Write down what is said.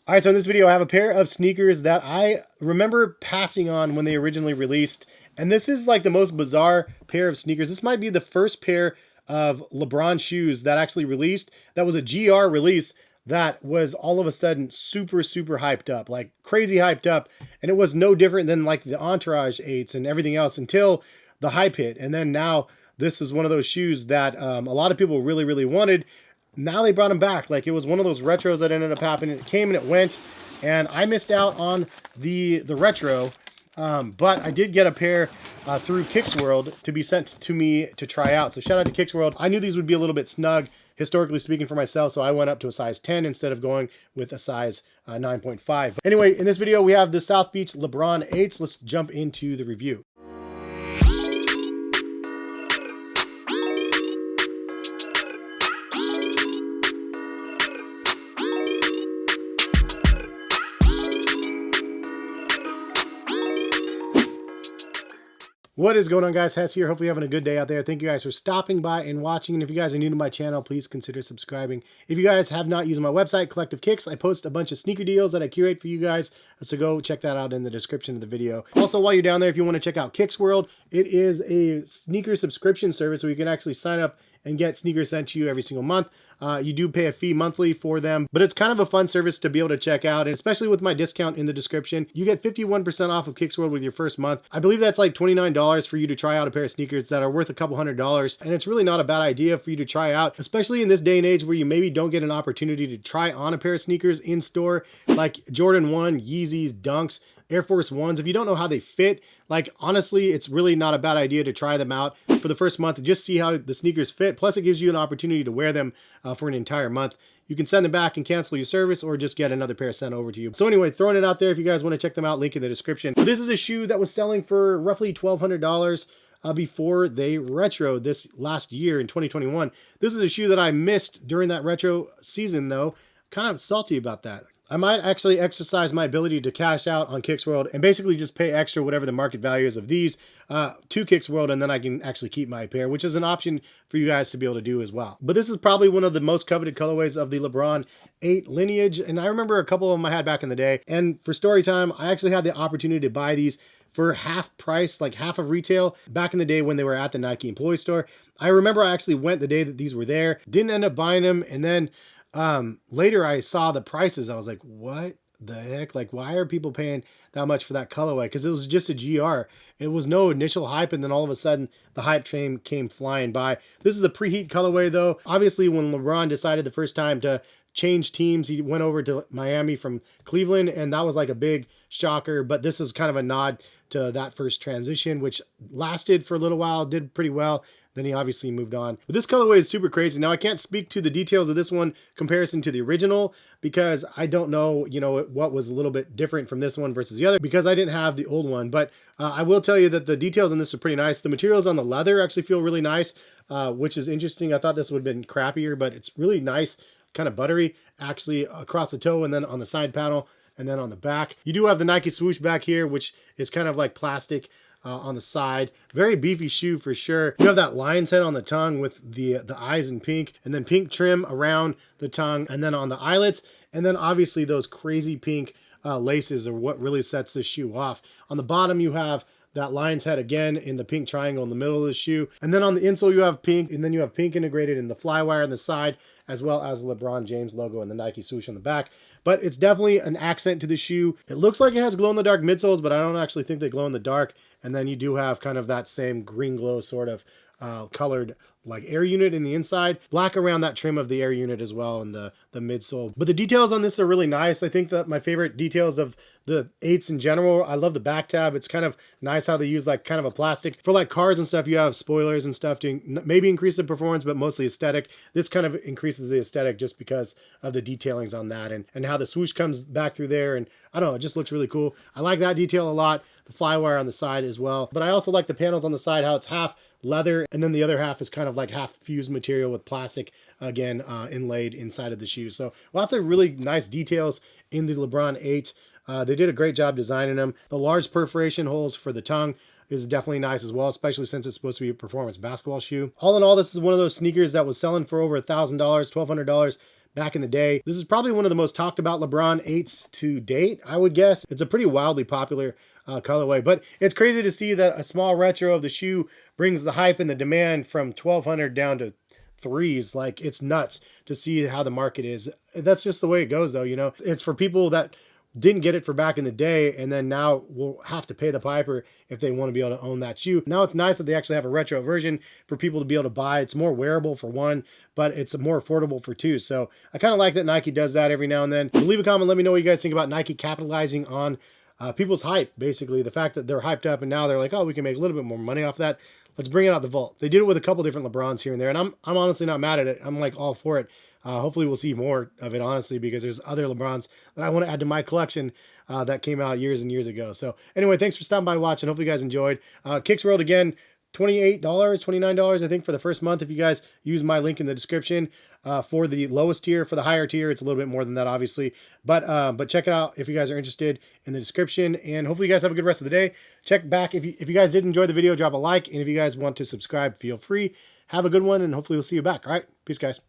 All right, so in this video, I have a pair of sneakers that I remember passing on when they originally released. And this is like the most bizarre pair of sneakers. This might be the first pair of LeBron shoes that actually released. That was a GR release that was all of a sudden super hyped up, like crazy hyped up. And it was no different than like the Entourage 8s and everything else until the hype hit. And then now this is one of those shoes that a lot of people really wanted. Now they brought them back. Like, it was one of those retros that ended up happening. It came and it went, and I missed out on the retro, but I did get a pair through Kicks World to be sent to me to try out. So shout out to Kicks World. I knew these would be a little bit snug, historically speaking, for myself, so I went up to a size 10 instead of going with a size 9.5. Anyway, in this video, we have the South Beach Lebron 8s. Let's jump into the review. What is going on, guys? Hes here. Hopefully you're having a good day out there. Thank you guys for stopping by and watching. And if you guys are new to my channel, please consider subscribing. If you guys have not used my website, Collective Kicks, I post a bunch of sneaker deals that I curate for you guys. So go check that out in the description of the video. Also, while you're down there, if you want to check out Kicks World, it is a sneaker subscription service where you can actually sign up and get sneakers sent to you every single month. You do pay a fee monthly for them, but it's kind of a fun service to be able to check out. And especially with my discount in the description, you get 51% off of Kicks World with your first month. I believe that's like $29 for you to try out a pair of sneakers that are worth a couple $100. And it's really not a bad idea for you to try out, especially in this day and age where you maybe don't get an opportunity to try on a pair of sneakers in store, like Jordan 1, Yeezys, Dunks, Air Force Ones. If you don't know how they fit, like, honestly, it's really not a bad idea to try them out for the first month to just see how the sneakers fit. Plus, it gives you an opportunity to wear them for an entire month. You can send them back and cancel your service, or just get another pair sent over to you. So anyway, throwing it out there if you guys want to check them out, link in the description. This is a shoe that was selling for roughly $1,200 before they retroed this last year in 2021. This is a shoe that I missed during that retro season, though. Kind of salty about that. I might actually exercise my ability to cash out on Kicks World and basically just pay extra whatever the market value is of these to Kicks World, and then I can actually keep my pair, which is an option for you guys to be able to do as well. But this is probably one of the most coveted colorways of the LeBron 8 lineage, and I remember a couple of them I had back in the day. And for story time, I actually had the opportunity to buy these for half price, like half of retail, back in the day when they were at the Nike employee store. I remember I actually went the day that these were there, didn't end up buying them, and then later I saw the prices. I was like, what the heck? Like, why are people paying that much for that colorway? Because it was just a GR. It was no initial hype, and then all of a sudden the hype train came flying by. This is the preheat colorway, though. Obviously, when LeBron decided the first time to change teams, he went over to Miami from Cleveland, and that was like a big shocker. But this is kind of a nod to that first transition, which lasted for a little while, did pretty well. Then he obviously moved on. But this colorway is super crazy. Now, I can't speak to the details of this one comparison to the original because I don't know, what was a little bit different from this one versus the other, because I didn't have the old one. But I will tell you that the details on this are pretty nice. The materials on the leather actually feel really nice, which is interesting. I thought this would have been crappier, but it's really nice, kind of buttery, actually, across the toe and then on the side panel and then on the back. You do have the Nike swoosh back here, which is kind of like plastic on the side. Very beefy shoe for sure. You have that lion's head on the tongue with the eyes in pink, and then pink trim around the tongue and then on the eyelets, and then obviously those crazy pink laces are what really sets this shoe off. On the bottom you have that lion's head again in the pink triangle in the middle of the shoe, and then on the insole you have pink, and then you have pink integrated in the flywire on the side, as well as the LeBron James logo and the Nike swoosh on the back. But it's definitely an accent to the shoe. It looks like it has glow-in-the-dark midsoles, but I don't actually think they glow in the dark. And then you do have kind of that same green glow sort of colored like air unit in the inside, black around that trim of the air unit as well, and the midsole. But the details on this are really nice. I think that my favorite details of the 8s in general, I love the back tab. It's kind of nice how they use like kind of a plastic. For like cars and stuff, you have spoilers and stuff to maybe increase the performance, but mostly aesthetic. This kind of increases the aesthetic just because of the detailings on that, and how the swoosh comes back through there, and I don't know, it just looks really cool. I like that detail a lot. The flywire on the side as well. But I also like the panels on the side, how it's half leather, and then the other half is kind of like half fused material with plastic, again, inlaid inside of the shoe. So lots of really nice details in the LeBron 8. They did a great job designing them. The large perforation holes for the tongue is definitely nice as well, especially since it's supposed to be a performance basketball shoe. All in all, this is one of those sneakers that was selling for over $1,000, $1,200 back in the day. This is probably one of the most talked about LeBron 8s to date, I would guess. It's a pretty wildly popular colorway, but it's crazy to see that a small retro of the shoe brings the hype and the demand from 1200 down to threes. Like, it's nuts to see how the market is. That's just the way it goes, though. You know, it's for people that didn't get it for back in the day, and then now will have to pay the piper if they want to be able to own that shoe. Now it's nice that they actually have a retro version for people to be able to buy. It's more wearable for one, but it's more affordable for two. So I kind of like that Nike does that every now and then. Leave a comment, let me know what you guys think about Nike capitalizing on people's hype. Basically, the fact that they're hyped up and now they're like, oh, we can make a little bit more money off that. Let's bring it out the vault. They did it with a couple different LeBrons here and there, and I'm honestly not mad at it. I'm like all for it. Hopefully we'll see more of it, honestly, because there's other LeBrons that I want to add to my collection that came out years and years ago. So anyway, thanks for stopping by watching. Hopefully you guys enjoyed. Kicks World, again, $28, $29, I think, for the first month. If you guys use my link in the description for the lowest tier. For the higher tier, it's a little bit more than that, obviously. But check it out if you guys are interested in the description. And hopefully you guys have a good rest of the day. Check back. If you guys did enjoy the video, drop a like. And if you guys want to subscribe, feel free. Have a good one, and hopefully we'll see you back. All right, peace, guys.